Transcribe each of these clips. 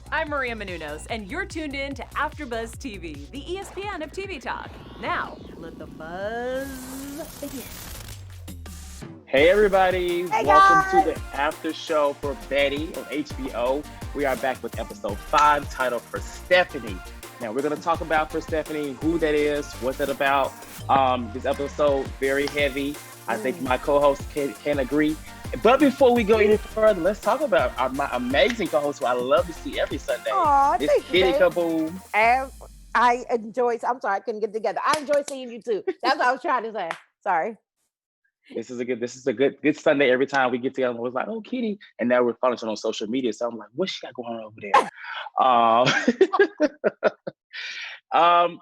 I'm Maria Menounos, and you're tuned in to AfterBuzz TV, the ESPN of TV talk. Now, let the buzz begin. Hey everybody, Hey welcome to guys! the after show for Betty on HBO. We are back with episode 5 titled For Stephanie. Now we're going to talk about For Stephanie, who that is, what's that about. This episode, very heavy. I think my co-host can agree. But before we go any further, let's talk about my amazing co-host who I love to see every Sunday. Aw, It's thank you, Kitty babe. Kaboom. And I'm sorry, I couldn't get together. I enjoy seeing you too. That's what I was trying to say. Sorry. This is a good Sunday every time we get together. I was like, oh Kitty. And now we're following her on social media. So I'm like, what's she got going on over there?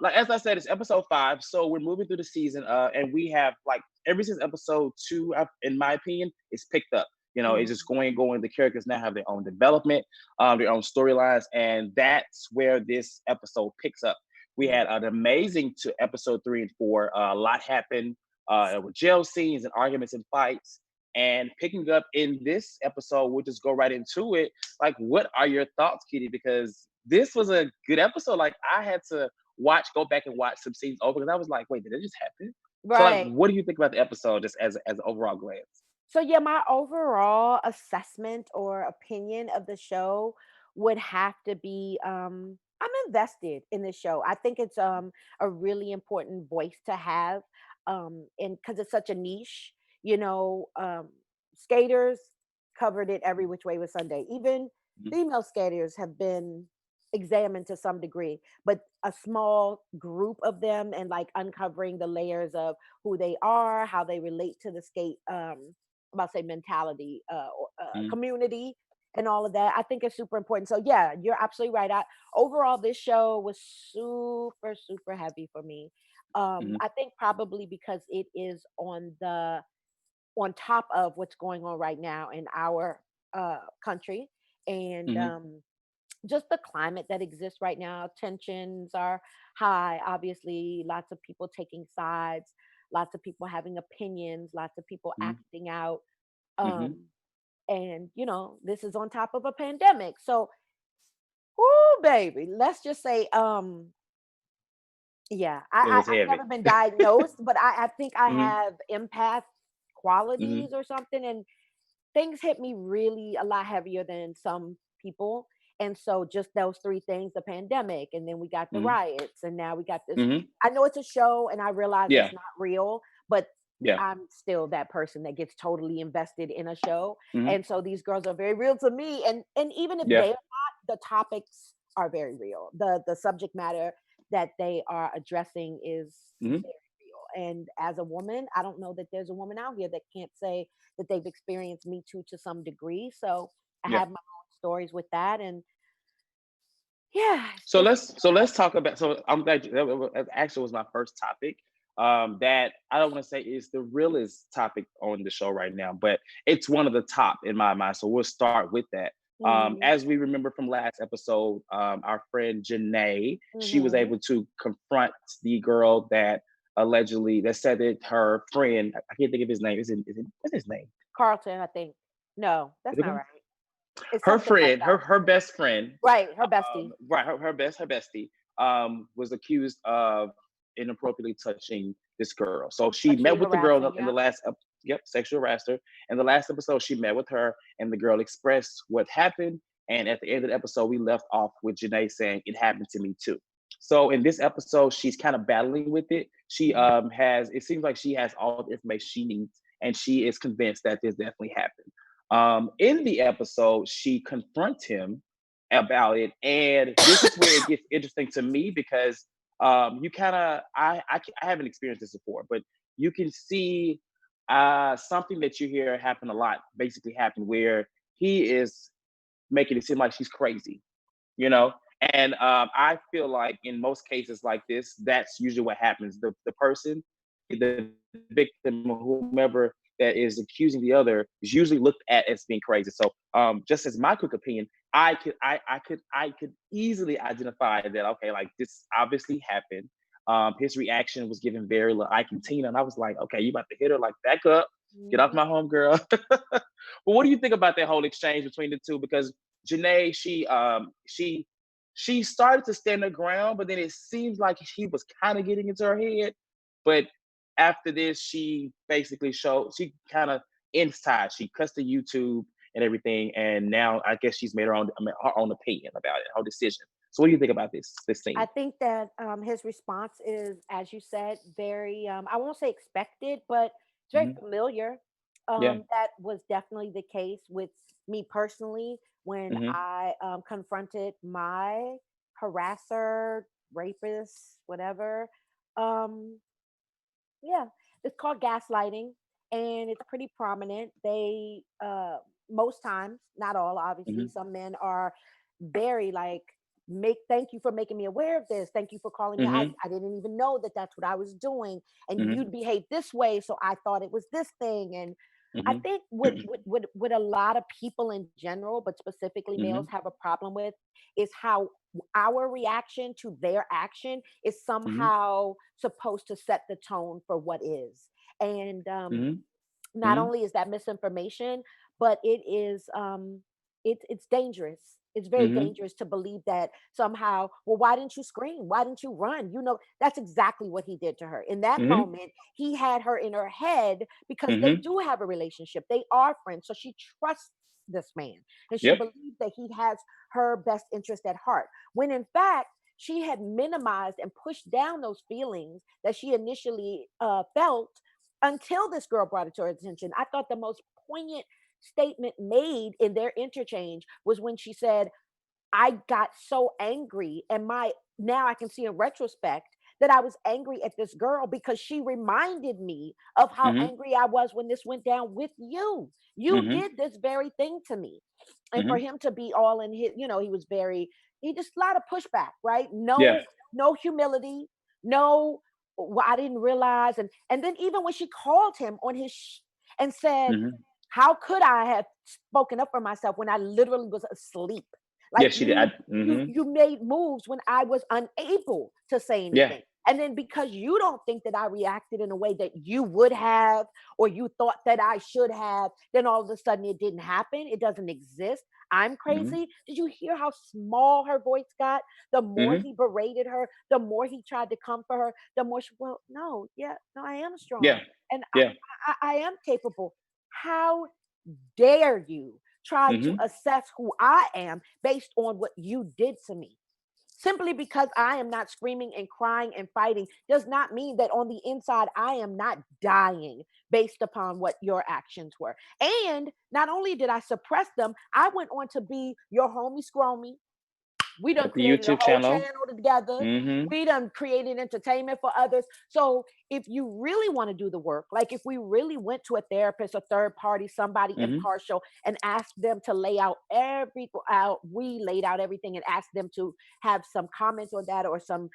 Like as I said, it's episode 5, so we're moving through the season, and we have like ever since episode 2, in my opinion, it's picked up. It's just going. The characters now have their own development, their own storylines, and that's where this episode picks up. We had an amazing to episode 3 and 4. A lot happened with jail scenes and arguments and fights. And picking up in this episode, we'll just go right into it. Like, what are your thoughts, Kitty? Because this was a good episode. Like, I had to go back and watch some scenes over because I was like, wait, did it just happen? So, like, Right. what do you think about the episode just as an overall glance? So yeah, my overall assessment or opinion of the show would have to be I'm invested in the show. I think it's a really important voice to have and cuz it's such a niche, you know, skaters covered it every which way with Sunday. Even Mhm. female skaters have been examined to some degree, but a small group of them and like uncovering the layers of who they are, how they relate to the skate about to say mentality, Mhm. community, and all of that. I think it's super important. So yeah, you're absolutely right. Overall, this show was super, super heavy for me. Mhm. I think probably because it is on top of what's going on right now in our country, and Mhm. just the climate that exists right now. Tensions are high. Obviously, lots of people taking sides, lots of people having opinions, lots of people Mhm. acting out. Mhm. Um, and this is on top of a pandemic. So, oh baby, let's just say, yeah, It was I've heavy. never been diagnosed, but I think I Mhm. have empath Mhm. qualities or something, and things hit me really a lot heavier than some people. And so just those three things, the pandemic, and then we got the Mhm. riots, and now we got this. Mhm. I know it's a show and I realize it's Yeah. not real, but Yeah. I'm still that person that gets totally invested in a show. Mhm. And so these girls are very real to me. And even if Yeah. they're not, the topics are very real. The subject matter that they are addressing is Mhm. very real. And as a woman, I don't know that there's a woman out here that can't say that they've experienced Me Too to some degree. So I Yeah. have my own stories with that, and yeah, So let's talk about. So I'm glad that actually was my first topic. That I don't want to say is the realest topic on the show right now, but it's one of the top in my mind. So we'll start with that. mm-hmm, As we remember from last episode, our friend Janae, she was mm-hmm. able to confront the girl that allegedly that said that her friend. I can't think of his name. What's his name? Carlton, I think. No, Is that's it not Carl? right. It's Her something like friend, that. her best friend, Right, her bestie. right, her bestie, was accused of inappropriately touching this girl. So she met Sexually with the girl harassing. in the Yep. last, yep, sexual harassed her. In the last episode, she met with her, and the girl expressed what happened. And at the end of the episode, we left off with Janae saying it happened to me too. So in this episode, she's kind of battling with it. She Mhm. has. It seems like she has all the information she needs, and she is convinced that this definitely happened. In the episode, she confronts him about it, and this is where it gets interesting to me because you kind of I haven't experienced this before, but you can see something that you hear happen a lot, basically happen where he is making it seem like she's crazy, you know. And I feel like in most cases like this, that's usually what happens. The person, the victim, or whomever that is accusing the other, is usually looked at as being crazy. So, just as my quick opinion, I could easily identify that. Okay, like this obviously happened. His reaction was given very like Tina, and I was like, okay, you about to hit her? Like, back up, get off Mhm. my home, girl. But what do you think about that whole exchange between the two? Because Janae, she started to stand her ground, but then it seems like he was kind of getting into her head. But after this, she basically she kind of ends ties. She cuts the YouTube and everything, and now I guess she's made her own opinion about it, her decision. So what do you think about this I scene? think that his response is, as you said, very, I won't say expected, but it's very Hmm. familiar. Yeah. That was definitely the case with me personally when Hmm. I confronted my harasser, rapist, whatever. Um, yeah, it's called gaslighting, and it's pretty prominent. They most times, not all, obviously, Hmm. some men are very like, make thank you for making me aware of this. Thank you for calling me. Hmm. I didn't even know that that's what I was doing, and Hmm. you'd behave this way, so I thought it was this thing. And I Hmm. think what a lot of people in general, but specifically males, Hmm. have a problem with is how our reaction to their action is Hmm. somehow supposed to set the tone for what is. And Hmm. not Hmm. only is that misinformation, but it is it's dangerous. It's very Hmm. dangerous to believe that somehow, well, why didn't you scream? Why didn't you run? You know, that's exactly what he did to her. In that Hmm. moment, he had her in her head because they Hmm. do have a relationship. They are friends. So she trusts this man and she Yep. believes that he has her best interest at heart. When in fact, she had minimized and pushed down those feelings that she initially felt until this girl brought it to her attention. I thought the most poignant statement made in their interchange was when she said, I got so angry, and my now I can see in retrospect that I was angry at this girl because she reminded me of how Hmm. angry I was when this went down with you. You Hmm. did this very thing to me. And for Hmm. him to be all in his, he was very, he just a lot of pushback, right? Yeah. No humility, no, well, I didn't realize. And then even when she called him on his and said, Hmm. how could I have spoken up for myself when I literally was asleep? Like Yeah, she did. Hmm. you made moves when I was unable to say Yeah. anything. And then because you don't think that I reacted in a way that you would have or you thought that I should have, then all of a sudden it didn't happen. It doesn't exist. I'm Hmm. crazy. Did you hear how small her voice got? The more Hmm. he berated her, the more he tried to comfort her, the more she, well, no, yeah, no, I am Yeah. strong and Yeah. I am capable. How dare you try to Hmm. assess who I am based on what you did to me? Simply because I am not screaming and crying and fighting does not mean that on the inside I am not dying based upon what your actions were. And not only did I suppress them, I went on to be your homie Scromy. We done At the created a YouTube whole channel. channel together. Hmm. We done created entertainment for others. So if you really want to do the work, like if we really went to a therapist, a third party, somebody Hmm. impartial, and asked them to lay out we laid out everything and asked them to have some comments on that or some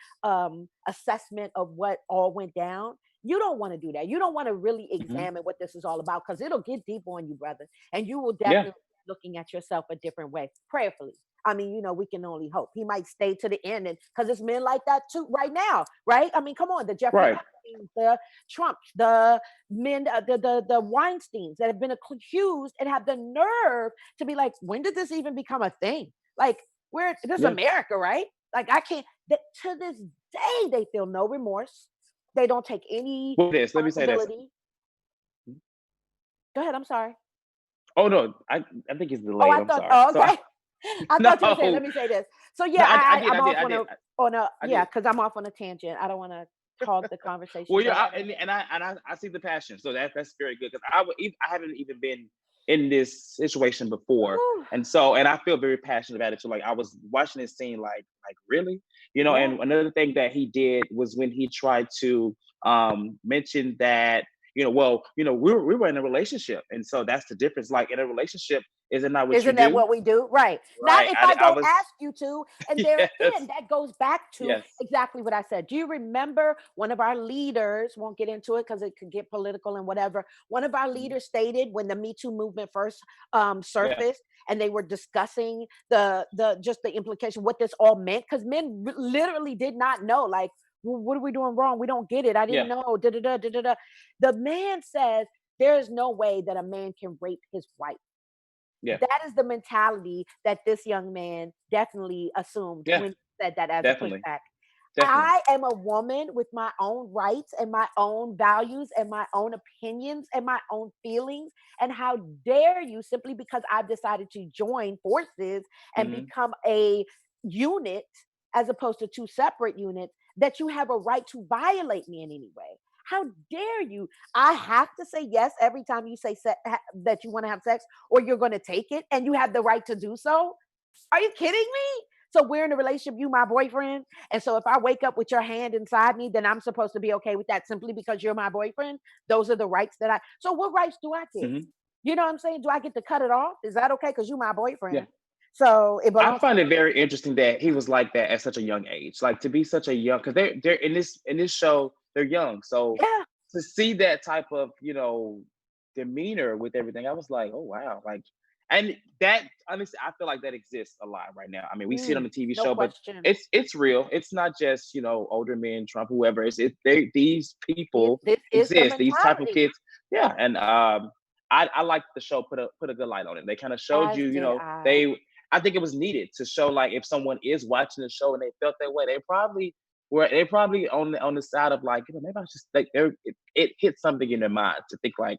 assessment of what all went down. You don't want to do that. You don't want to really Hmm. examine what this is all about because it'll get deep on you, brother. And you will Yeah. definitely be looking at yourself a different way, prayerfully. I mean, we can only hope he might stay to the end, and because it's men like that too right now, right? I mean, come on, the Jeffrey Right. Epsteins, the Trumps, the men, the Weinsteins that have been accused and have the nerve to be like, when did this even become a thing? Like, this is Yeah. America, right? Like, I can't. That to this day, they feel no remorse. They don't take any Well, this. Let me say this. responsibility. Go ahead. I'm sorry. Oh no, I think it's Oh, delayed. I I'm thought. sorry. Oh, So okay. I thought you were saying, let no, me say this. So no, yeah, I did, I'm I did, off I on did, I a did. because I'm off on a tangent. I don't want to hog the conversation. Well, Go yeah, ahead. I see the passion, so that's very good because I haven't even been in this situation before, Whew. and I feel very passionate about it. So like I was watching this scene, like really, Yeah. And another thing that he did was when he tried to mention that well we were in a relationship, and so that's the difference. Like in a relationship, is it not what you Isn't that do? what we do? Right. Not Right. if I I don't was ask you to. And therein, yes, that goes back to yes, exactly what I said. Do you remember one of our leaders, won't get into it because it could get political and whatever. One of our mhm, leaders stated when the Me Too movement first yeah, surfaced and they were discussing the just the implication, what this all meant, because men literally did not know, like, well, what are we doing wrong? We don't get it. I didn't yeah, know. Da, da, da, da, da, da. The man says there is no way that a man can rape his wife. Yeah. That is the mentality that this young man definitely assumed Yeah. when he said that as a Definitely. pushback. Definitely. I am a woman with my own rights and my own values and my own opinions and my own feelings. And how dare you, simply because I've decided to join forces and Hmm. become a unit as opposed to two separate units, that you have a right to violate me in any way? How dare you? I have to say yes every time you say that you want to have sex, or you're going to take it, and you have the right to do so. Are you kidding me? So we're in a relationship, you my boyfriend. And so if I wake up with your hand inside me, then I'm supposed to be okay with that simply because you're my boyfriend. Those are the rights that I, so what rights do I get? Hmm. You know what I'm saying? Do I get to cut it off? Is that okay? Because you my Yeah. boyfriend. So it I belongs to find it me. very interesting that he was like that at such a young age. Like to be such a young, because they're in this show, they're young. So Yeah. to see that type of, demeanor with everything, I was like, oh wow. Like, and that honestly, I feel like that exists a lot right now. I mean, we see it on the TV No show, but question. it's real. It's not just, older men, Trump, whoever. These people This is the exist, these type of mentality. kids. Yeah. And I like the show put a good light on it. They kind of showed As you, did I. they I think it was needed to show, like, if someone is watching the show and they felt that way, they probably on the side of, like, maybe I just like it hit something in their mind to think like,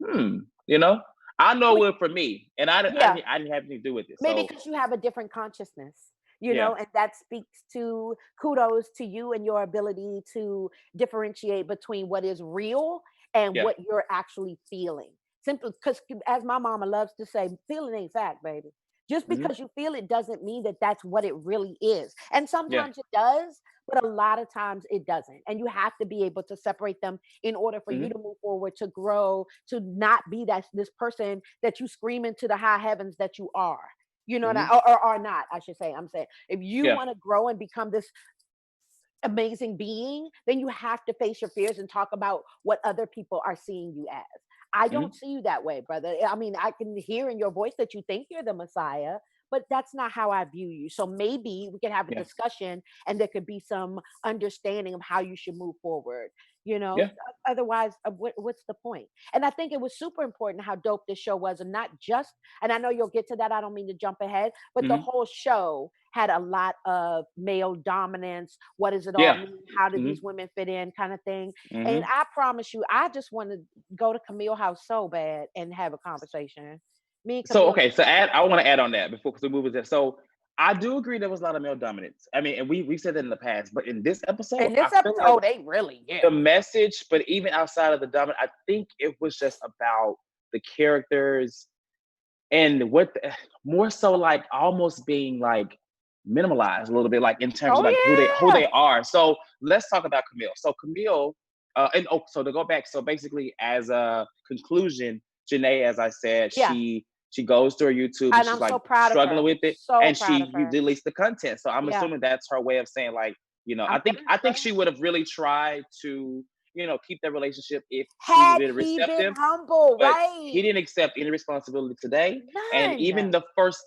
hmm, you know, I know We- it for me, and Yeah. I didn't have anything to do with it. Maybe So because you have a different consciousness, yeah, and that speaks to kudos to you and your ability to differentiate between what is real and yeah, what you're actually feeling. Simply because, as my mama loves to say, feeling ain't fact, baby. Just hmm, because you feel it doesn't mean that that's what it really is. And yeah, sometimes it does, but a lot of times it doesn't. And you have to be able to separate them in order for you hmm, to move forward, to grow, to not be this person that you scream into the high heavens that you are. You know, hmm, or are not, I should say. I'm saying, if you yeah, want to grow and become this amazing being, then you have to face your fears and talk about what other people are seeing you as. I hmm, don't see you that way, brother. I mean, I can hear in your voice that you think you're the Messiah, but that's not how I view you. So maybe we can have a yeah, discussion and there could be some understanding of how you should move forward. yeah, Otherwise, what's the point? And I think it was super important how dope this show was, and not just, and I know you'll get to that. I don't mean to jump ahead, but the hmm, whole show had a lot of male dominance. What does it all yeah, mean? How do hmm, these women fit in, kind of thing? And hmm. I promise you, I just want to go to Camille house so bad and have a conversation. Me and So Camille. okay, I want to add on that before, because we move into that. So I do agree there was a lot of male dominance. I mean, and we said that in the past, but in this episode, In I this feel episode, like oh, they really, yeah. the message, but even outside of the dominant, I think it was just about the characters and more so, like, almost being like minimalized a little bit, like in terms of Oh like who yeah. they are. So let's talk about Camille. So Camille, and oh, so to go back, so basically as a conclusion, Janae, as I said, Yeah. she goes to her YouTube and And she's I'm like so proud of struggling her. with it, So and proud of she her. deletes the content. So I'm Yeah. assuming that's her way of saying, like, I'm I finished, think bro. she would have really tried to, keep that relationship if he was Had really he been receptive, humble, but right? he didn't accept any responsibility today. And even None. the first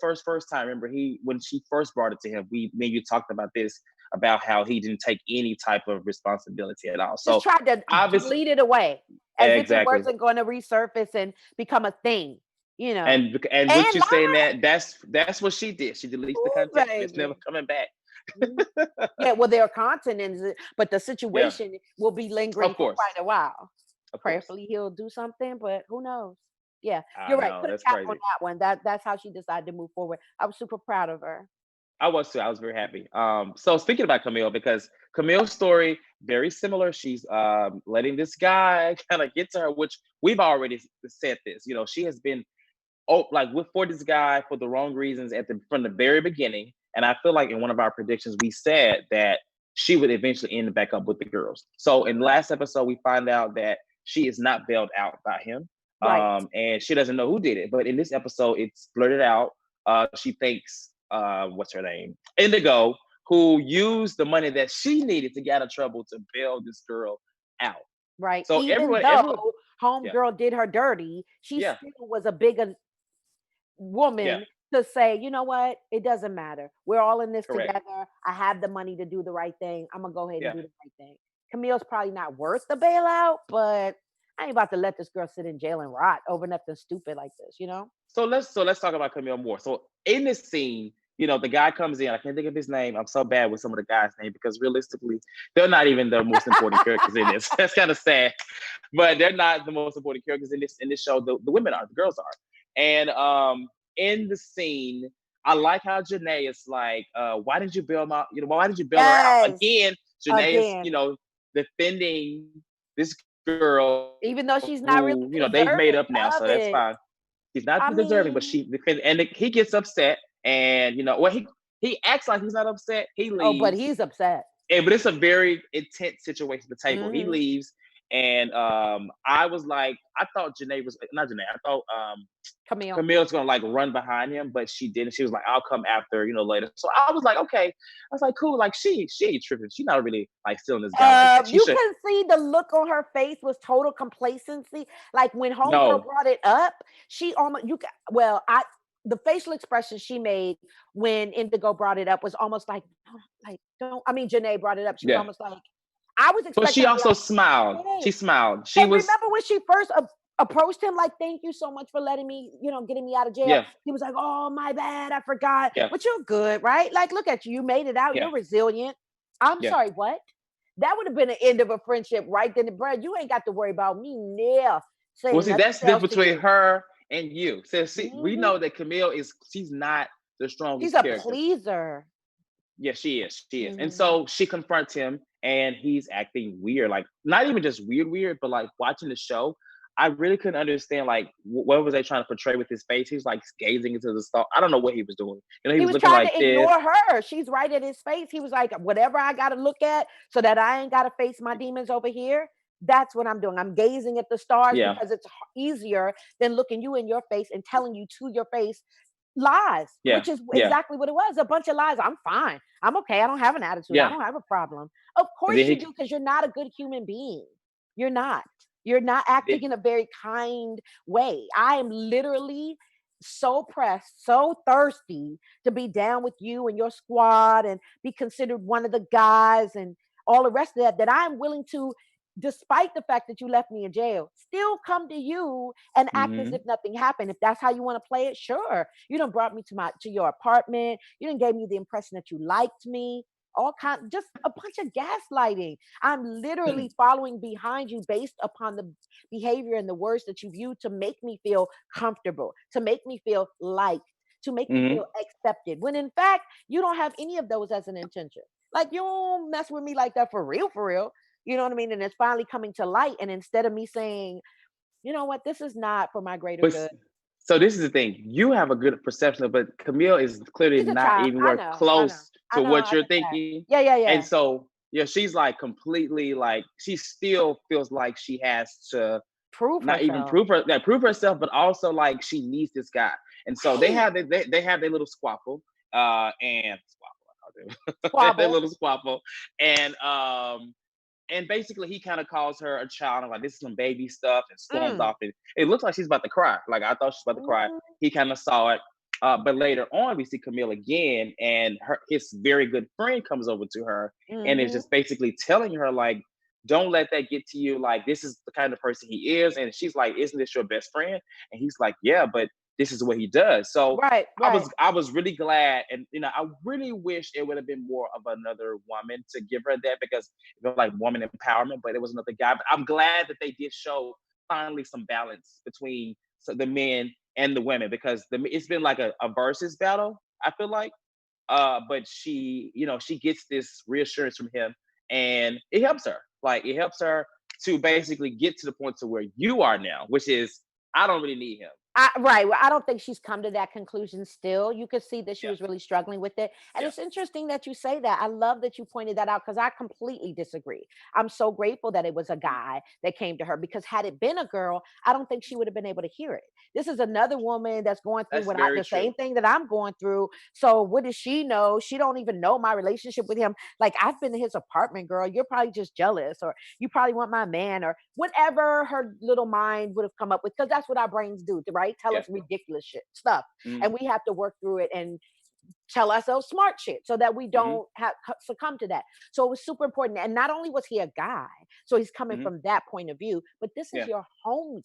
time, remember, when she first brought it to him, me and you talked about this, about how he didn't take any type of responsibility at all. Just So tried to obviously, delete it away as if it exactly. wasn't going to resurface and become a thing, you know. And with And you saying lie. that, that's what she did. She deletes the Ooh, content and it's never baby. coming back. Mhm. Yeah, well, there are continents, but the Yeah, situation will be lingering of for course, quite a while. of course. Prayerfully, he'll do something, but who knows? Yeah, I you're right. know, Put a that's cap on crazy. that one. That's how she decided to move forward. I was super proud of her. I was too. I was very happy. So speaking about Camille, because Camille's story very similar. She's letting this guy kind of get to her, which we've already said this. She has been, like, for this guy for the wrong reasons from the very beginning. And I feel like in one of our predictions, we said that she would eventually end back up with the girls. So in the last episode, we find out that she is not bailed out by him, Right, and she doesn't know who did it. But in this episode, it's blurted out. She thinks, what's her name, Indigo, who used the money that she needed to get out of trouble to bail this girl out. right. So Even everyone, though yeah, homegirl did her dirty, she yeah, still was a bigger yeah, woman to say, you know what? It doesn't matter. We're all in this correct, together. I have the money to do the right thing. I'm gonna go ahead and yeah. do the right thing. Camille's probably not worth the bailout, but I ain't about to let this girl sit in jail and rot over nothing stupid like this, you know? So let's talk about Camille more. So in this scene, the guy comes in. I can't think of his name. I'm so bad with some of the guys' name because realistically, they're not even the most important characters in this. That's kind of sad, but they're not the most important characters in this show. The women are, the girls are, and in the scene, I like how Janae is like, why did you bail why did you bail her out Yes. again? Janae is, Again. defending this girl Even though who, she's not really they've made up now, deserving so that's of fine. it. She's not I deserving, but she mean, defends, and he gets upset, and well, he acts like he's not upset. He oh, but leaves, he's upset. but it's a very intense situation at the table. He Hmm. leaves, and I was like, I thought Janae was not Janae. I thought Camille. Camille's gonna like run behind him, but she didn't. She was like, "I'll come after, later." So I was like, "Okay." I was like, "Cool." Like she ain't tripping. She not really like stealing this guy like that. She You should can see the look on her face was total complacency. Like when Homegirl no. brought it up, she almost well, the facial expression she made when Indigo brought it up was almost like, "No, like, don't." I mean, Janae brought it up. She was Yeah, almost like, I was but expecting she her to be also like, smiled. She "Hey." smiled. She And was remember when she first approached him, like, "Thank you so much for letting me, getting me out of jail." yeah, He was like, "Oh, my bad, I forgot." yeah, But you're good, right? Like, look at you. You made it out. yeah, You're resilient. I'm yeah. sorry, what? That would have been the end of a friendship right then and there. You ain't got to worry about me now Well, saying see, nothing that's the difference else to between you. her and you. So, see, we Hmm. know that Camille she's not the She's strongest a character. pleaser. Yeah, she is. She is. And Hmm. so she confronts him and he's acting weird. Like, not even just weird, but like watching the show, I really couldn't understand like what was they trying to portray with his face. He's like gazing into the star. I don't know what he was doing. He He was was looking trying like to this. ignore her. She's right at his face. He was like, "Whatever I got to look at so that I ain't got to face my demons over here, that's what I'm doing. I'm gazing at the stars Yeah, because it's easier than looking you in your face and telling you to your face lies," yeah, which is yeah, exactly what it was, a bunch of lies. "I'm fine. I'm okay. I don't have an attitude. I yeah. don't have a problem." Of And course then you do, because you're not a good human being. You're not. You're not acting in a very kind way. I am literally so pressed, so thirsty to be down with you and your squad and be considered one of the guys and all the rest of that, that I'm willing to, despite the fact that you left me in jail, still come to you and act as if hmm nothing happened. If that's how you want to play it, sure. You done brought me to your apartment. You done gave me the impression that you liked me. All kind, just a bunch of gaslighting. I'm literally following behind you based upon the behavior and the words that you've used to make me feel comfortable, to make me feel liked, to make me feel hmm accepted. When in fact, you don't have any of those as an intention. Like, you don't mess with me like that for real, for real. You know what I mean? And it's finally coming to light. And instead of me saying, "You know what, this is not for my greater But good." so this is the thing. You have a good perception of, but Camille is clearly She's a not child. I anywhere know. I know. close I to know. what I you're get that. thinking. Yeah, yeah, And yeah. so, yeah, she's like completely like she still feels like she has to Prove not even herself. prove herself, but also like she needs this guy. And so Right. they have their little squabble, and squabble, I call it. Their Squabble. little squabble, and basically he kind of calls her a child and like this is some baby stuff and storms Mm. off and it looks like she's about to cry. Like I thought she's about to cry. Mhm. He kind of saw it. But later on we see Camille again and his very good friend comes over to her and is Mhm. just basically telling her like, don't let that get to you. Like this is the kind of person he is. And she's like, isn't this your best friend? And he's like, yeah, but this is what he does. So Right, right. I was really glad, and I really wish it would have been more of another woman to give her that because it felt like woman empowerment, but it was another guy. But I'm glad that they did show finally some balance between the men and the women because it's been like a versus battle. I feel like, but she gets this reassurance from him, and it helps her. Like it helps her to basically get to the point to where you are now, which is I don't really need him. Right. Well, I don't think she's come to that conclusion still. You could see that she Yeah, was really struggling with it. And yeah. it's interesting that you say that. I love that you pointed that out because I completely disagree. I'm so grateful that it was a guy that came to her, because had it been a girl, I don't think she would have been able to hear it. This is another woman that's going through That's what I, very the true. same thing that I'm going through. So what does she know? She don't even know my relationship with him. Like, I've been to his apartment, girl. You're probably just jealous, or you probably want my man, or whatever her little mind would have come up with, because that's what our brains do, right? Tell Yeah. us ridiculous shit stuff, Mm, and we have to work through it and tell ourselves smart shit so that we Mm-hmm. don't succumb to that. So it was super important. And not only was he a guy, so he's coming Mm-hmm. from that point of view, but this is Yeah. your home.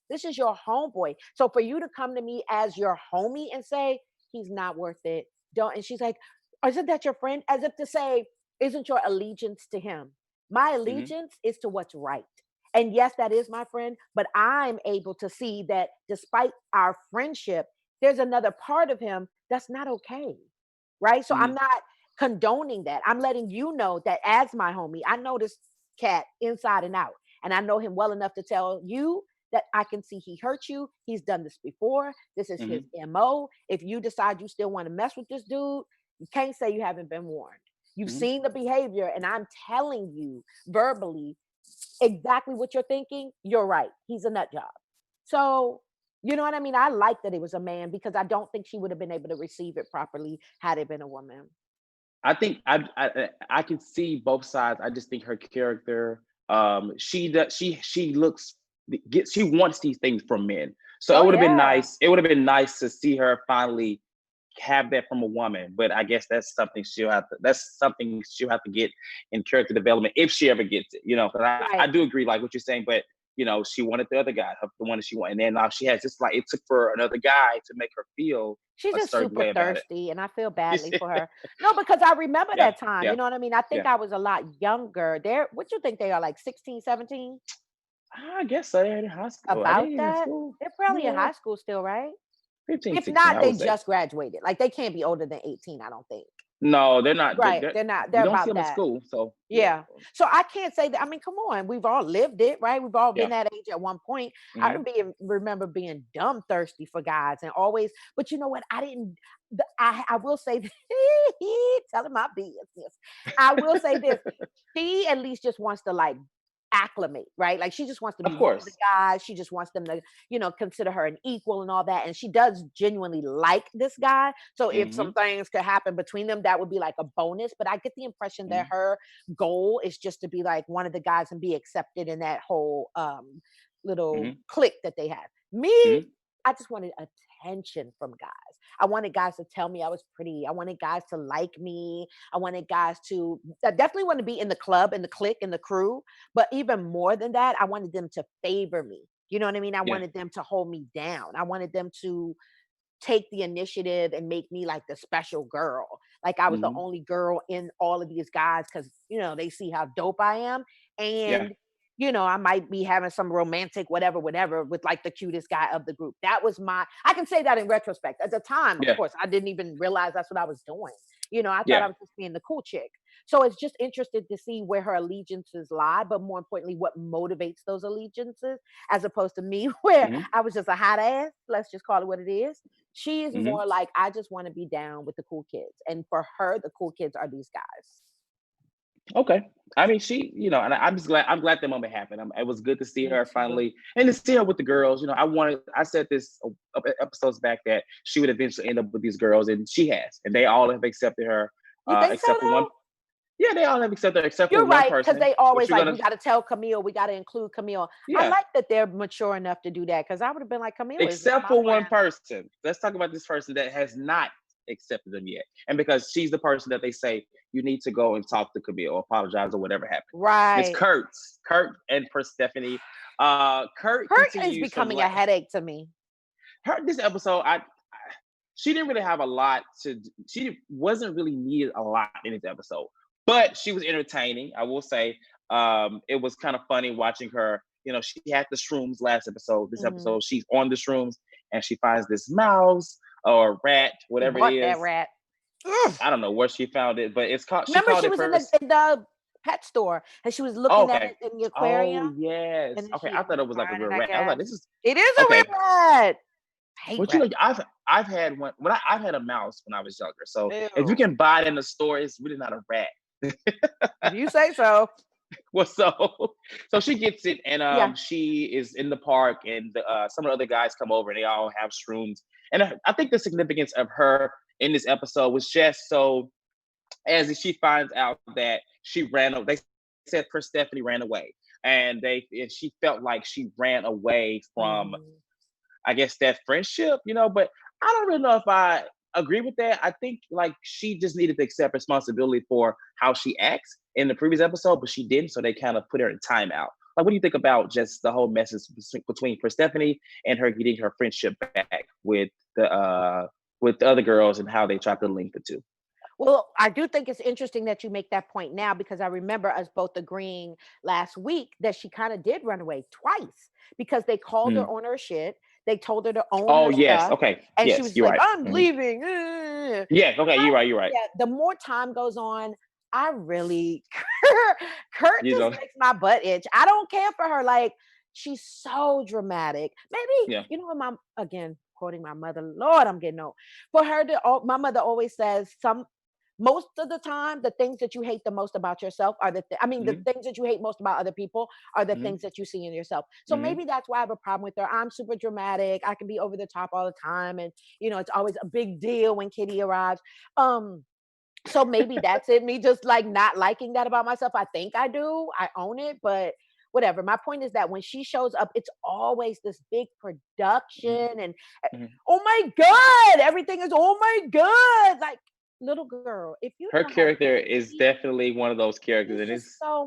This is your homeboy. So for you to come to me as your homie and say he's not worth it, don't. And she's like, isn't that your friend? As if to say, isn't your allegiance to him? My Mm-hmm. allegiance is to what's right. And yes, that is my friend, but I'm able to see that despite our friendship, there's another part of him that's not okay. Right. So Mm-hmm. I'm not condoning that. I'm letting you know that as my homie, I know this cat inside and out. And I know him well enough to tell you that I can see he hurt you. He's done this before. This is his Mm-hmm. MO. If you decide you still want to mess with this dude, you can't say you haven't been warned. You've Mm-hmm. seen the behavior, and I'm telling you verbally exactly what you're thinking. You're right. He's a nut job. So, you know what I mean? I like that it was a man because I don't think she would have been able to receive it properly had it been a woman. I think I can see both sides. I just think her character, she does she looks she wants these things from men. So it Oh would have been yeah. nice. It would have been nice to see her finally have that from a woman. But I guess that's something she'll have to get in character development if she ever gets it. You know, because I Right. do agree, like what you're saying, but you know, she wanted the other guy, the one that she wanted, and then now she has just like it took for another guy to make her feel She's a just certain super way about it. thirsty, and I feel badly for her. No, because I remember Yeah, that time. yeah, You know what I mean? I think yeah. I was a lot younger. What you think they are, like 16, 17? I guess so. They're in high school. Are About they in that? school? They're probably in Yeah, high school still, right? 15, If 16, not, I they would say. just graduated. Like they can't be older than 18, I don't think. No, they're not. Right. They're not. We They're don't see about them in that. school. So, yeah. Yeah. So I can't say that. I mean, come on. We've all lived it, right? We've all been Yeah. that age at one point. Hmm. Remember being dumb thirsty for guys and always, but you know what? I didn't, I will say, telling my business. I will say this. She at least just wants to like acclimate, right? Like she just wants to Of be one of the course. guys. She just wants them to, consider her an equal and all that. And she does genuinely like this guy. So if some Hmm. things could happen between them, that would be like a bonus. But I get the impression that Hmm. her goal is just to be like one of the guys and be accepted in that whole little Hmm. clique that they have. Me, Hmm. I just wanted attention from guys. I wanted guys to tell me I was pretty. I wanted guys to like me. I wanted guys to I definitely want to be in the club, in the clique, in the crew. But even more than that, I wanted them to favor me. You know what I mean? I Yeah. wanted them to hold me down. I wanted them to take the initiative and make me like the special girl. Like I was the Hmm. only girl in all of these guys because, they see how dope I am. Yeah. And, I might be having some romantic whatever, whatever with like the cutest guy of the group. That was I can say that in retrospect. At the time, of Yeah. course, I didn't even realize that's what I was doing. I thought Yeah. I was just being the cool chick. So it's just interested to see where her allegiances lie, but more importantly, what motivates those allegiances, as opposed to me, where Hmm. I was just a hot ass. Let's just call it what it is. She is Hmm. more like, I just want to be down with the cool kids. And for her, the cool kids are these guys. Okay. I mean, and I'm just glad. I'm glad that moment happened. It was good to see Me her too. finally, and to see her with the girls. I said this episodes back that she would eventually end up with these girls, and she has, and they all have accepted her, You think so except for one. though? Yeah, they all have accepted her, except for You're one right, because person, they which always we're like, we gonna. got to tell Camille, we got to include Camille. I Yeah, like that they're mature enough to do that because I would have been like, Camille is not except my for one friend. person. Let's talk about this person that has not accepted them yet, and because she's the person that they say you need to go and talk to Camille or apologize or whatever happened. Miss Right. Kurt and Persephone. Kurt Kirk is continues to becoming a headache to me. her this episode. She didn't really have a lot to. She wasn't really needed a lot in this episode, but she was entertaining. I will say, it was kind of funny watching her. She had the shrooms last episode. This Mhm. episode, she's on the shrooms and she finds this mouse or rat, She whatever it bought that is. rat. Ugh. I don't know where she found it, but it's called. She Remember, called she it was in first. the pet store and she was Oh, looking at okay. it in the Oh aquarium, yes. and then Okay, she I thought ended it up was like a buying real it, I rat. I was like, guess. this is It is a okay. real rat. Hate But rats. I've had one. I've had a mouse when I was younger. So if you Ew. can buy it in the store, it's really not a rat. If you say so. Well, so she gets it, and Yeah. she is in the park, and some of the other guys come over, and they all have shrooms. And I think the significance of her in this episode was just so as she finds out that she ran away. They said Persephone ran away, and she felt like she ran away from, Mhm. I guess, that friendship. But I don't really know if I agree with that. I think like she just needed to accept responsibility for how she acts in the previous episode, but she didn't. So they kind of put her in timeout. Like, what do you think about just the whole message between Persephone and her getting her friendship back with the other girls and how they tried to link the two? Well, I do think it's interesting that you make that point now because I remember us both agreeing last week that she kind of did run away twice because they called her Mhm. on her shit. They told her to own Oh her yes, stuff. okay, And she yes, was you're like, right. I'm Mhm. leaving. Yes, okay, you're right. You're right. Yeah, the more time goes on, I really Kurt You just know, makes my butt itch. I don't care for her. Like, she's so dramatic. Maybe, yeah. you know what, mom, again, quoting my mother, Lord, I'm getting old. For her to, my mother always says, most of the time, the things that you hate the most about yourself are the Hmm. things that you hate most about other people are the Hmm. things that you see in yourself. So Hmm. maybe that's why I have a problem with her. I'm super dramatic. I can be over the top all the time. And, it's always a big deal when Kitty arrives. Um, so maybe that's it. Me just like not liking that about myself. I think I do. I own it, but whatever. My point is that when she shows up, it's always this big Hmm. production and Hmm. oh my God, everything is oh my God. Like, little girl, if you Her don't have character is empathy, definitely one of those characters, it's and just it's so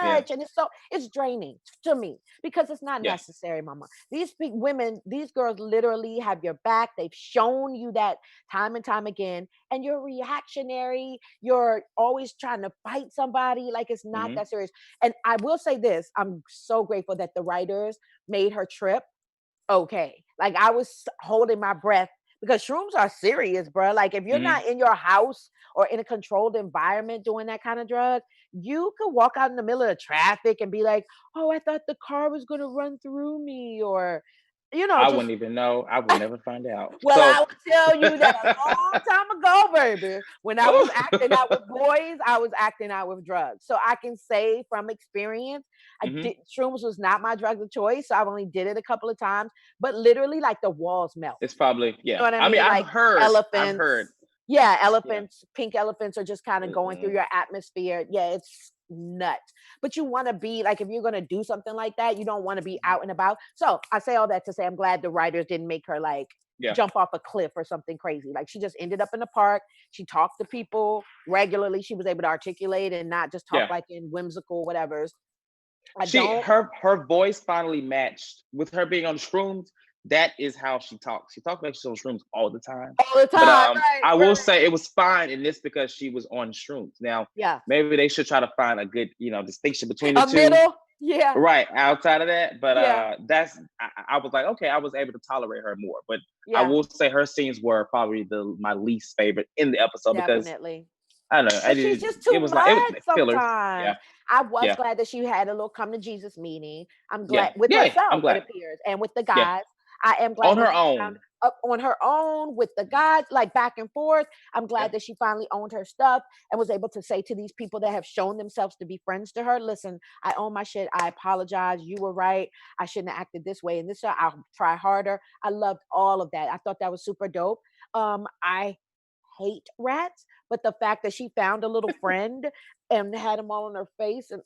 yeah, much, and it's draining to me because it's not yeah. necessary, mama. These big women, these girls literally have your back. They've shown you that time and time again, and you're reactionary. You're always trying to fight somebody. Like, it's not Hmm. that serious. And I will say this: I'm so grateful that the writers made her trip okay. Like, I was holding my breath because shrooms are serious, bro. Like, if you're Hmm. not in your house or in a controlled environment doing that kind of drug, you could walk out in the middle of traffic and be like, "Oh, I thought the car was gonna run through me," or I just wouldn't even know. I would never find out. well, I So, will tell you that a long time ago, baby, when I was acting out with boys, I was acting out with drugs. So I can say from experience, hmm, shrooms was not my drug of choice. So I've only did it a couple of times, but literally like the walls melt. it's probably You yeah. know what I I mean, mean? Like I've heard, elephants. Yeah, yeah. elephants, pink elephants are just kind of going through Mm-mm. your atmosphere. Yeah, it's nuts. But you want to be like, if you're going to do something like that, you don't want to be out and about. So I say all that to say I'm glad the writers didn't make her like Yeah, jump off a cliff or something crazy. Like, she just ended up in the park. She talked to people regularly. She was able to articulate and not just talk yeah. like in whimsical whatevers. I She don't her voice finally matched with her being on shrooms. That is how she talks. She talks like she's on shrooms all the time. all the But time. Right, I will right. say it was fine in this because she was on shrooms. Now Yeah. maybe they should try to find a good distinction between the A two. middle. Yeah. Right outside of that, but Yeah. that's I was like, okay, I was able to tolerate her more. But I Yeah. will say her scenes were probably the my least favorite in the episode because Definitely. I don't know, I But she's did just it too was like it was much fillers. Yeah, sometimes. I was yeah, glad that she had a little come to Jesus meeting. I'm yeah, glad with yeah. I'm herself, it glad. appears, and with the Yeah, guys. I am on glad that her she found own. up on her own with the guys, like back and forth. I'm Yeah, glad that she finally owned her stuff and was able to say to these people that have shown themselves to be friends to her, listen, I own my shit. I apologize. You were right. I shouldn't have acted this way. And this, I'll try harder. I loved all of that. I thought that was super dope. I hate rats, but the fact that she found a little friend and had him all on her face and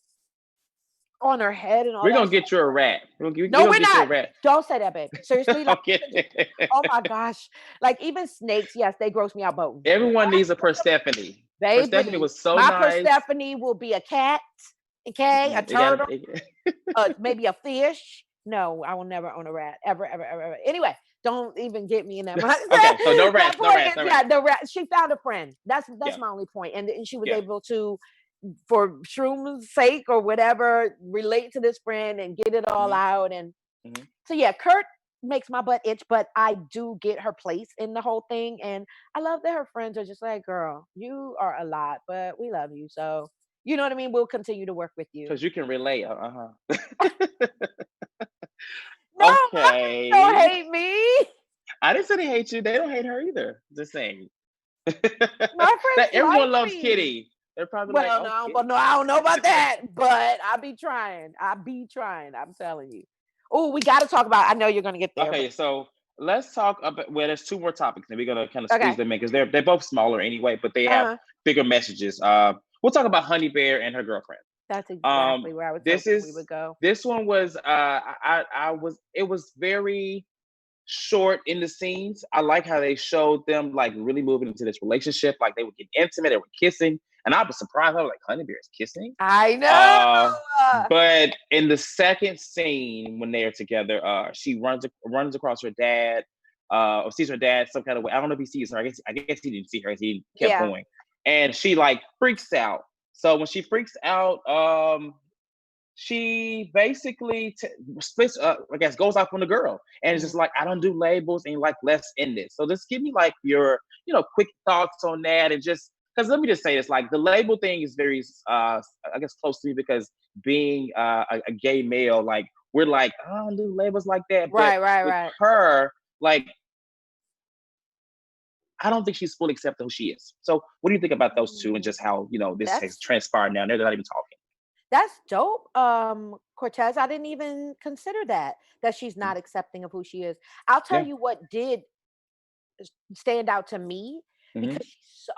on her head and all we're that gonna stuff. get you a rat. We're No, gonna we're get you a not. rat. Don't say that, babe. Seriously, like Okay. even just oh my gosh, like even snakes, yes, they gross me out, but Everyone needs a rats, Persephone. Persephone baby, was so my nice. Persephone will be a cat, okay, a Mm-mm, turtle, it maybe a fish. No, I will never own a rat, ever, ever, ever, ever. Anyway, don't even get me in that mindset. okay, so no My rats, no point rats, is, no yeah, rats. the rat. She found a friend. That's Yeah, my only point, and she was yeah. able to, for Shroom's sake or whatever, relate to this friend and get it all Hmm. out. And Hmm. so yeah, Kurt makes my butt itch, but I do get her place in the whole thing, and I love that her friends are just like, "Girl, you are a lot, but we love you." So you know what I mean. We'll continue to work with you. Because you can relate. Uh-huh. No, my friends don't Okay. hate me. I didn't say they hate you. They don't hate her either. Just saying. My That friends everyone like loves me. Kitty. They're probably like, Well, oh, no, but Kitty. no, I don't know about that. But I be trying. I be trying. I'm telling you. Oh, we got to talk about. I know you're gonna get there, but Okay, so let's talk about. Well, there's two more topics, and we're gonna kind of squeeze okay. them in because they're both smaller anyway, but they have Uh, bigger messages. We'll talk about Honeybear and her girlfriend. that's Um, exactly where I was this hoping we is would go. this one was I was it was very short in the scenes. I like how they showed them like really moving into this relationship. Like they would get intimate, they were kissing. And I was surprised. I was like, Honeybear is kissing? I Uh, know. but in the second scene when they're together, she runs across her dad, or sees her dad some kind of way. I don't know if he sees her. I guess he didn't see her as he kept Yeah. going. And she like freaks out. So when she freaks out, she basically splits up, I guess, goes off on the girl. And it's just like, I don't do labels and like less in this. So just give me like your, quick thoughts on that. And just, because let me just say this, like the label thing is very, I guess, close to me because being a gay male, like we're like, I don't do labels like that. But with Right. her, like, I don't think she's fully accepted who she is. So what do you think about those two and just how, this has That's transpired now? They're not even talking. that's dope, Cortez. I didn't even consider that she's not accepting of who she is. I'll tell Yeah. you what did stand out to me Hmm. because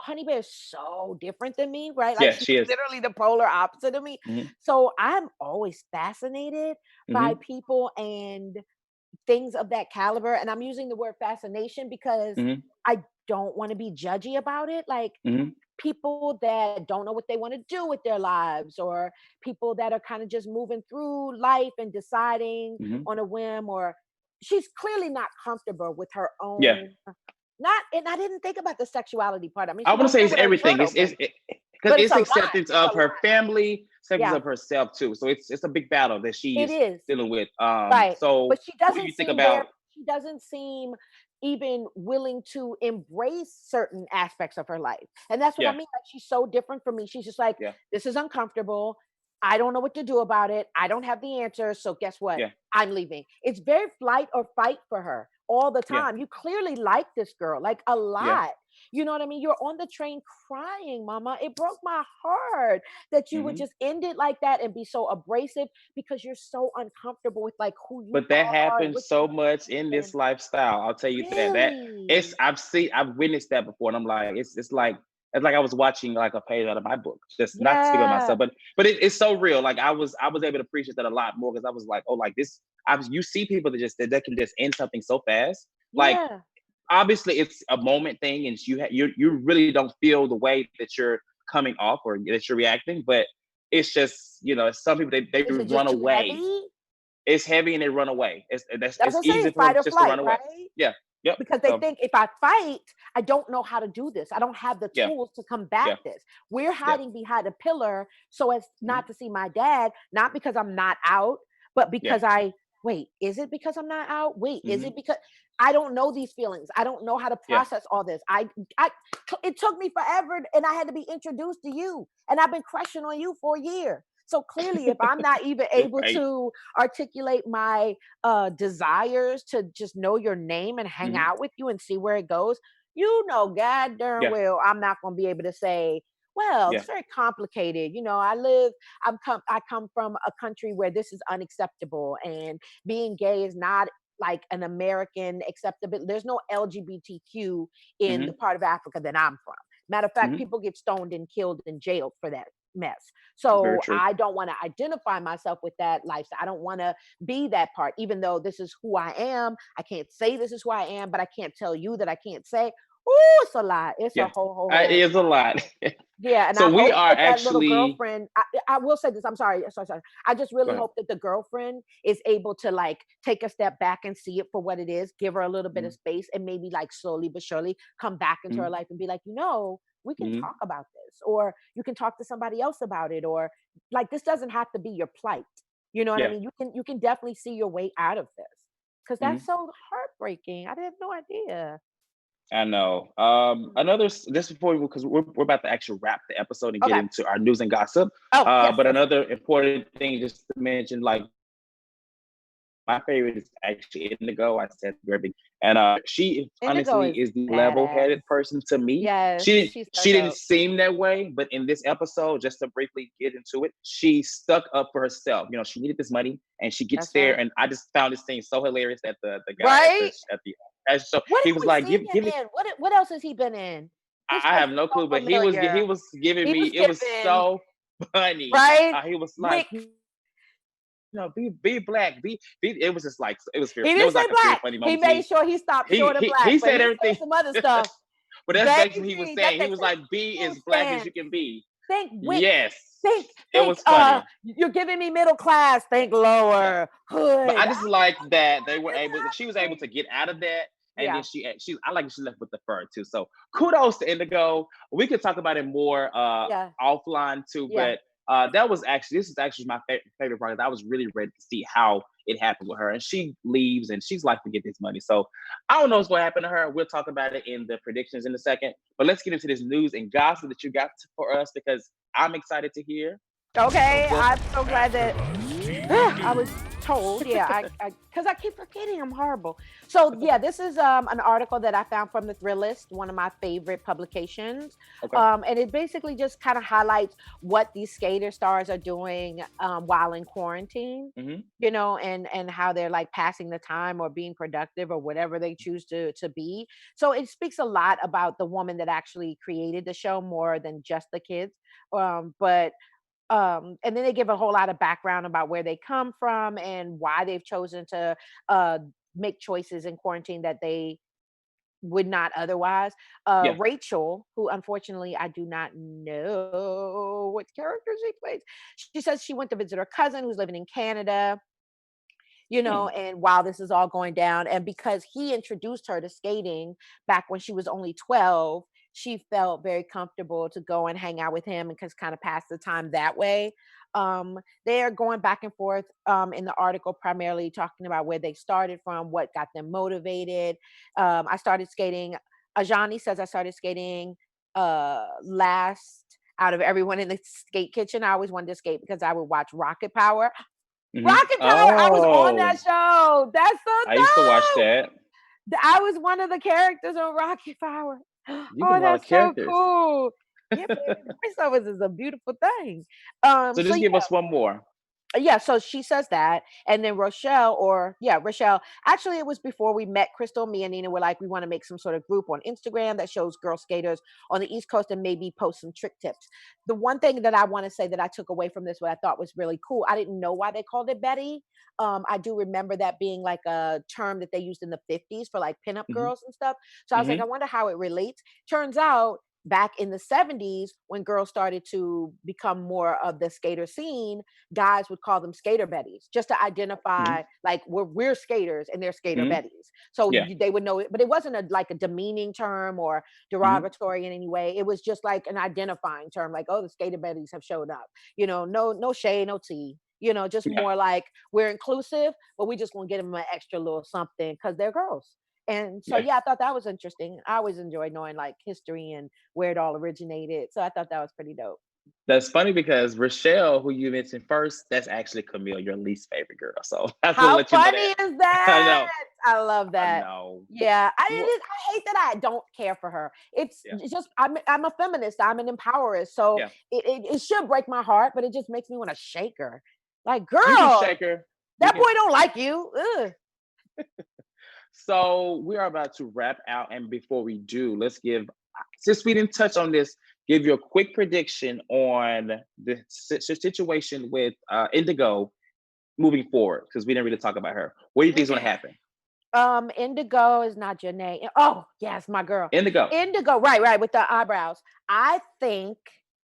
Honeybear is so different than me, right? Like Yeah, she's she is. literally the polar opposite of me. Hmm. So I'm always fascinated by Hmm. people and things of that caliber. And I'm using the word fascination because Hmm. I don't want to be judgy about it. Like Hmm. people that don't know what they want to do with their lives, or people that are kind of just moving through life and deciding Hmm. on a whim, or she's clearly not comfortable with her Yeah. own, not, and I didn't think about the sexuality part. I mean, I she want to walks say in it's with her everything. shirt It's open, because but it's it's a lot. acceptance It's a of her lot. family, acceptance Yeah, of herself too. So it's a big battle that it she's is. dealing with. Right. So But what do you think about? she doesn't seem even willing to embrace certain aspects of her life. And that's what I Yeah, mean. Like she's so different from me. She's just like, yeah, this is uncomfortable. I don't know what to do about it. I don't have the answer. So guess what? yeah, I'm leaving. It's very flight or fight for her all the yeah, time. You clearly like this girl, like a yeah. lot. You know what I mean? You're on the train crying, mama. It broke my heart that you would Hmm. just end it like that and be so abrasive because you're so uncomfortable with like who you But that are and what happens you so much believe in this in. lifestyle. I'll tell you that. Really? I've witnessed that before, and I'm like, it's like I was watching like a page out of my book. Just not to speak of Yeah. myself, but it's so real. Like I was able to appreciate that a lot more because I was like, oh, like this. You see people that can just end something so fast. Like Yeah. obviously it's a moment thing, and you really don't feel the way that you're coming off or that you're reacting, but it's just some people they Is it run just too away. heavy? It's heavy and they run away. That's It's what I'm easy saying, for fight them or just to flight, run away. right? Yeah. Yep. Because they So think if I fight, I don't know how to do this. I don't have the yeah. tools to combat Yeah. this. We're Yeah. hiding behind a pillar so as Hmm. not to see my dad, not because I'm not out, but Yeah. because wait, is it because I'm not out? Wait, is Hmm. it because I don't know these feelings? I don't know how to Yeah. process all this. I it took me forever and I had to be introduced to you. And I've been crushing on you for a year. So clearly, if I'm not even able Right. to articulate my desires to just know your name and hang Hmm. out with you and see where it goes, you know, god darn Yeah. well, I'm not going to be able to say, well, Yeah. it's very complicated. You know, I come from a country where this is unacceptable and being gay is not like an American acceptable. There's no LGBTQ in the Hmm. part of Africa that I'm from. Matter of fact, Hmm. people get stoned and killed and jailed for that mess. Very So true. I don't want to identify myself with that lifestyle. I don't want to be that part, even though this is who I am. I can't say this is who I am, but I can't tell you that I can't say. Oh, it's a lot. It's a Yeah. It whole is a lot. yeah, and I So we hope are that little actually. girlfriend. I will say this. I'm sorry. I just Go really ahead. hope that the girlfriend is able to like take a step back and see it for what it is. Give her a little bit Hmm. of space, and maybe like slowly but surely come back into her Hmm. life and be like, we can Hmm. talk about this, or you can talk to somebody else about it, or like this doesn't have to be your plight. You know what I Yeah. mean? You can definitely see your way out of this because Hmm. that's so heartbreaking. I had no idea. I know. Mhm. Just before because we're about to actually wrap the episode and get Okay. into our news and gossip. Oh yes, But yes. another important thing just to mention, like my favorite is actually Indigo. I said at the very beginning, and she Indigo honestly is is the level-headed badass. person to me. Yes, She didn't she's so she didn't dope. seem that way, but in this episode, just to briefly get into it, she stuck up for herself. She needed this money, and she gets That's there. right. And I just found this thing so hilarious that the guy at Right? the show What he have was we like, seen give him me. in? What else has he been in? His I face have is no so clue, but he familiar. was giving He me. was It was given, so funny. right? He was like, Rick be black, be. It was just like it was. He There didn't was say like a very black. funny He moment. made sure he stopped short of black, He but said he said everything, some other stuff. but that's basically what he was Baby, that saying. He makes was sense. like, be as black as Stand. you can be. Think with Yes, think it think was funny. you're giving me middle class, think lower But I hood. just like that they were It's able. She was able happening. to get out of that, and then Yeah, she. I like she left with the fur too. So kudos to Indigo. We could talk about it more yeah, offline too, yeah. but that was actually this is actually my favorite part. I was really ready to see how it happened with her, and she leaves, and she's like to get this money. So I don't know what's going to happen to her. We'll talk about it in the predictions in a second. But let's get into this news and gossip that you got for us because I'm excited to hear. So Okay, go. I'm so glad that AfterBuzz I was TV. told. Yeah, because I keep forgetting I'm horrible. So yeah, this is an article that I found from the Thrillist, one of my favorite publications. Okay. And it basically just kind of highlights what these skater stars are doing while in quarantine. Hmm. And how they're like passing the time or being productive or whatever they choose to be. So it speaks a lot about the woman that actually created the show more than just the kids. But and then they give a whole lot of background about where they come from and why they've chosen to uh make choices in quarantine that they would not otherwise. Yeah. Rachel, who unfortunately I do not know what character she plays, she says she went to visit her cousin who's living in Canada, Hmm. and while this is all going down, and because he introduced her to skating back when she was only 12, she felt very comfortable to go and hang out with him and just kind of pass the time that way. They're going back and forth in the article, primarily talking about where they started from, what got them motivated. I started skating. Ajani says I started skating last out of everyone in the skate kitchen. I always wanted to skate because I would watch Rocket Power. Hmm. Rocket Power, I was on that Oh, show. That's so I used to watch dope. that. I was one of the characters on Rocket Power. You get Oh, a lot of that's so characters. cool. Yeah, baby, voiceovers is a beautiful thing. So So just give us one more. yeah, so she says that, and then Rochelle, or yeah, Rochelle. Actually, it was before we met Crystal. Me and Nina were like, we want to make some sort of group on Instagram that shows girl skaters on the East Coast and maybe post some trick tips. The one thing that I want to say that I took away from this, what I thought was really cool, I didn't know why they called it Betty. I do remember that being like a term that they used in the 50s for like pinup Hmm. girls and stuff. So I was like, Hmm. I wonder how it relates. Turns out back in the 70s, when girls started to become more of the skater scene, guys would call them skater betties just to Hmm. identify like we're skaters and they're skater Hmm. betties. So Yeah. they would know it, but it wasn't like a demeaning term or Hmm. derogatory in any way. It was just like an identifying term, like, oh, the skater betties have showed up. No shade, no tea. Just Yeah. more like we're inclusive, but we just want to get them an extra little something because they're girls. And so, Yeah. yeah, I thought that was interesting. I always enjoyed knowing like history and where it all originated. So I thought that was pretty dope. That's funny because Rochelle, who you mentioned first, that's actually Camille, your least favorite girl. So I just want to How let you know funny that. is I that? know. I love I that. know. Yeah, Well, I hate that I don't care for her. yeah. It's just I'm a feminist. I'm an empowerist. So Yeah. it should break my heart, but it just makes me want to shake her. Like, You can girl, shake her. You that can. boy don't like you. Ugh. So we are about to wrap out, and before we do, let's give. Since we didn't touch on this, give you a quick prediction on the situation with Indigo moving forward because we didn't really talk about her. What do you think is going to Okay. happen? Indigo is not Janae. Oh, yes, my girl. Indigo. Indigo, right, with the eyebrows. I think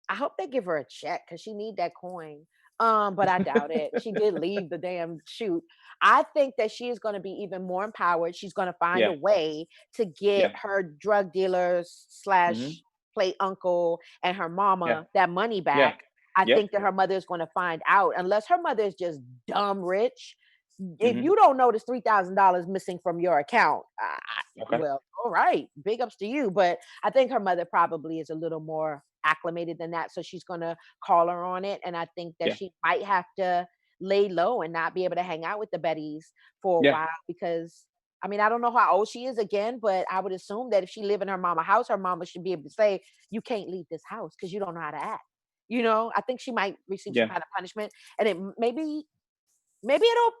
I hope they give her a check because she need that coin. But I doubt it. She did leave the damn shoot. I think that she is going to be even more empowered. She's going to find a Yeah. way to get Yeah. her drug dealers Hmm. slash play uncle and her Yeah. mama that money Yeah. back. I Yep. think that her mother is going to find out, unless her mother is just dumb rich. If Hmm. you don't notice $3,000 missing from your account, Okay. well, all right, big ups to you. But I think her mother probably is a little more acclimated than that, so she's gonna call her on it. And I think that Yeah. she might have to lay low and not be able to hang out with the Bettys for a Yeah. while because. I mean, I don't know how old she is again, but I would assume that if she live in her mama house, her mama should be able to say, "You can't leave this house because you don't know how to act." I think she might receive some Yeah. kind of punishment, and maybe it'll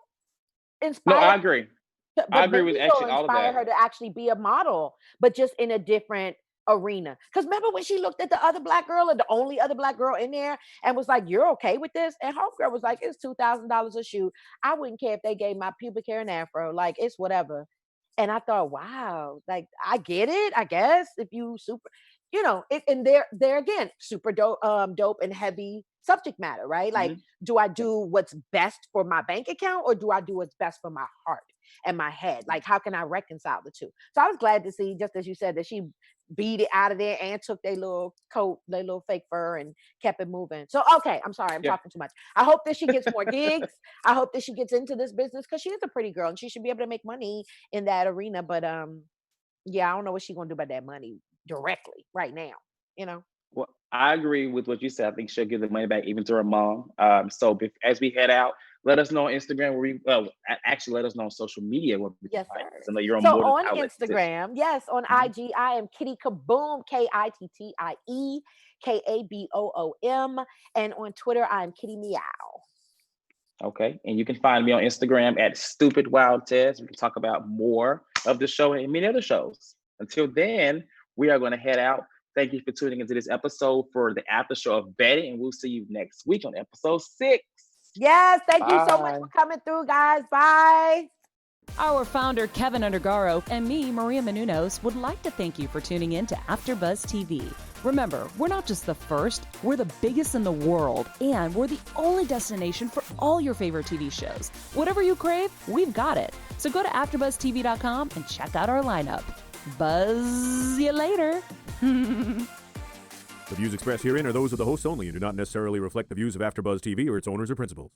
No, inspire I agree. I but agree maybe with it'll actually all of inspire that. her to actually be a model, but just in a different arena. Because remember when she looked at the other black girl and the only other black girl in there and was like, "You're okay with this?" And homegirl was like, "It's $2,000 a shoot. I wouldn't care if they gave my pubic hair an afro. Like, it's whatever." And I thought, wow, like I get it. I guess if you super, and there again, super dope and heavy subject matter, right? Like, Mhm. do I Yeah. do what's best for my bank account or do I do what's best for my heart and my head? Like, how can I reconcile the two? So I was glad to see, just as you said, that she beat it out of there and took their little coat, their little fake fur, and kept it moving. So okay, I'm sorry, I'm Yeah. talking too much. I hope that she gets more gigs. I hope that she gets into this business because she is a pretty girl and she should be able to make money in that arena. But yeah, I don't know what she's gonna do about that money directly right now. You know. Well, I agree with what you said. I think she'll give the money back even to her mom. As we head out, let us know on Instagram where we, actually let us know on social media where we can Yes, find us. sir. I know you're on So more on outlets too. Instagram, yes, on Mhm. IG, I am Kitty Kaboom, KITTIE KABOOM, and on Twitter, I am Kitty Meow. Okay. And you can find me on Instagram at Stupid Wild Test. We can talk about more of the show and many other shows. Until then, we are going to head out. Thank you for tuning into this episode for the after show of Betty, and we'll see you next week on episode 6. Yes, thank you so much Bye. for coming through, guys. Bye. Our founder, Keven Undergaro, and me, Maria Menounos, would like to thank you for tuning in to AfterBuzz TV. Remember, we're not just the first, we're the biggest in the world, and we're the only destination for all your favorite TV shows. Whatever you crave, we've got it. So go to AfterBuzzTV.com and check out our lineup. Buzz you later. The views expressed herein are those of the hosts only and do not necessarily reflect the views of AfterBuzz TV or its owners or principals.